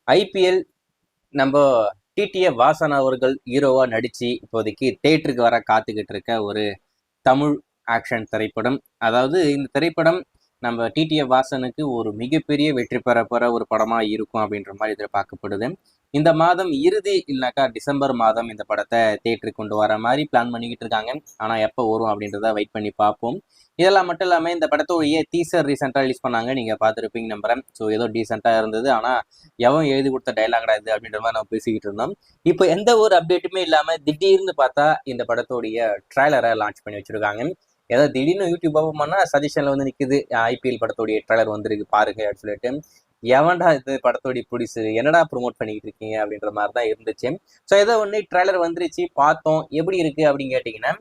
IPL நம்ம TTF Vasan அவர்கள் ஹீரோவா நடிச்சு இப்போதைக்கு தேட்டருக்கு வர காத்துக்கிட்டு இருக்க ஒரு தமிழ் ஆக்ஷன் திரைப்படம். அதாவது இந்த திரைப்படம் நம்ம டிடிஎஃப் வாசனுக்கு ஒரு மிகப்பெரிய வெற்றி பெற போற ஒரு படமா இருக்கும் அப்படின்ற மாதிரி எதிர்பார்க்கப்படுது. இந்த மாதம் இறுதி இல்லைனாக்கா டிசம்பர் மாதம் இந்த படத்தை தேட்டருக்கு கொண்டு வர மாதிரி பிளான் பண்ணிக்கிட்டு இருக்காங்க. ஆனா எப்போ வரும் அப்படின்றத வெயிட் பண்ணி பார்ப்போம். இதெல்லாம் மட்டும் இல்லாமல் இந்த படத்தோடைய டீசர் ரீசெண்டாக ரிலீஸ் பண்ணாங்க. நீங்கள் பார்த்துருப்பீங்க நம்புறேன். ஸோ ஏதோ டீசெண்டாக இருந்தது. ஆனால் எவன் எழுதி கொடுத்த டைலாக்டா இது அப்படின்ற மாதிரி நம்ம பேசிக்கிட்டு இருந்தோம். இப்போ எந்த ஒரு அப்டேட்டுமே இல்லாமல் திடீர்னு பார்த்தா இந்த படத்தோடைய ட்ரைலரை லான்ச் பண்ணி வச்சிருக்காங்க. ஏதாவது திடீர்னு யூடியூப் ஓப்பன் பண்ணா சஜஷன்ல வந்து நிற்குது, ஐபிஎல் படத்தோடைய ட்ரைலர் வந்துருக்கு பாருங்க அப்படின்னு சொல்லிட்டு. எவன்டா இது படத்தோடைய ப்ரொடியூசர், என்னடா ப்ரொமோட் பண்ணிக்கிட்டு இருக்கீங்க அப்படின்ற மாதிரி தான் இருந்துச்சு. ஸோ ஏதோ ஒன்று ட்ரைலர் வந்துருச்சு, பார்த்தோம். எப்படி இருக்கு அப்படின்னு கேட்டிங்கன்னா,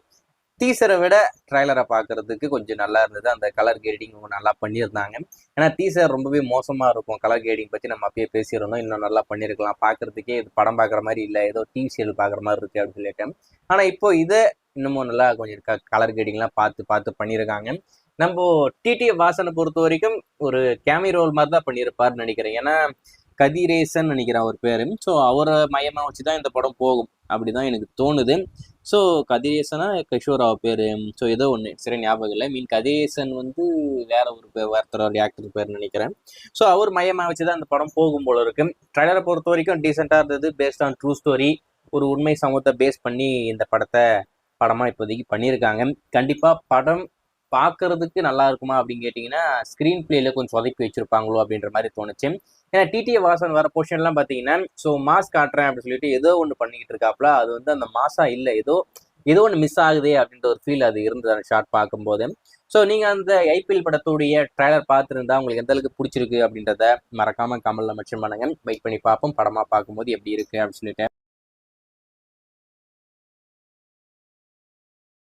டீசரை விட ட்ரைலரை பார்க்கறதுக்கு கொஞ்சம் நல்லா இருந்தது. அந்த கலர் கேடிங் நல்லா பண்ணியிருந்தாங்க. ஏன்னா டீசர் ரொம்பவே மோசமாக இருக்கும். கலர் கேடிங் பற்றி நம்ம அப்பயே பேசியிருந்தோம். இன்னும் நல்லா பண்ணியிருக்கலாம். பார்க்கறதுக்கே இது படம் பார்க்குற மாதிரி இல்லை, ஏதோ டிவி சீரியல் பார்க்குற மாதிரி இருக்குது அப்படின்னு சொல்லிட்டு. ஆனால் இப்போ இதை இன்னமும் நல்லா கொஞ்சம் கலர் கேடிங்லாம் பார்த்து பார்த்து பண்ணியிருக்காங்க. நம்ம டிடிஎஃப் வாசனை பொறுத்த வரைக்கும் ஒரு கேமி ரோல் மாதிரி தான் பண்ணியிருப்பாருன்னு நினைக்கிறேன். ஏன்னா கதிரேசன் நினைக்கிறேன் அவர் பேரு. ஸோ அவரை மையமா வச்சுதான் இந்த படம் போகும் அப்படிதான் எனக்கு தோணுது. ஸோ கதிரேசனா கிஷோரா பேரு, ஸோ ஏதோ ஒன்று சரி ஞாபகம் இல்லை. கதிரேசன் வந்து வேற ஒரு பேர், ஒருத்தரோட ஆக்டர் பேர் நினைக்கிறேன். ஸோ அவர் மையமா வச்சுதான் இந்த படம் போகும் போல இருக்கு. ட்ரைலரை பொறுத்த வரைக்கும் டீசெண்டா இருந்தது. பேஸ்ட் ஆன் ட்ரூ ஸ்டோரி, ஒரு உண்மை சமூகத்தை பேஸ் பண்ணி இந்த படமா இப்போதைக்கு பண்ணியிருக்காங்க. கண்டிப்பா படம் பார்க்கறதுக்கு நல்லா இருக்குமா அப்படின்னு கேட்டிங்கன்னா, ஸ்க்ரீன் பிளேல கொஞ்சம் சொதப்பி வச்சிருப்பாங்களோ அப்படின்ற மாதிரி தோணுச்சு. ஏன்னா டிடிஎஃப் வாசன் வர போர்ஷன்லாம் பார்த்தீங்கன்னா, ஸோ மாஸ் காட்டுறேன் அப்படின்னு சொல்லிட்டு ஏதோ ஒன்று பண்ணிக்கிட்டு இருக்காப்புல. அது வந்து அந்த மாசா இல்லை, ஏதோ ஒன்று மிஸ் ஆகுதே அப்படின்ற ஒரு ஃபீல் அது இருந்தது அந்த ஷார்ட் பார்க்கும்போது. ஸோ நீங்கள் அந்த ஐபிஎல் படத்துடைய ட்ரைலர் பார்த்துருந்தா உங்களுக்கு எந்த அளவுக்கு பிடிச்சிருக்கு அப்படின்றத மறக்காம கமெண்ட்ல மென்ஷன் பண்ணுங்க. வெயிட் பண்ணி பார்ப்போம் படமா பார்க்கும்போது எப்படி இருக்கு அப்படின்னு சொல்லிட்டு.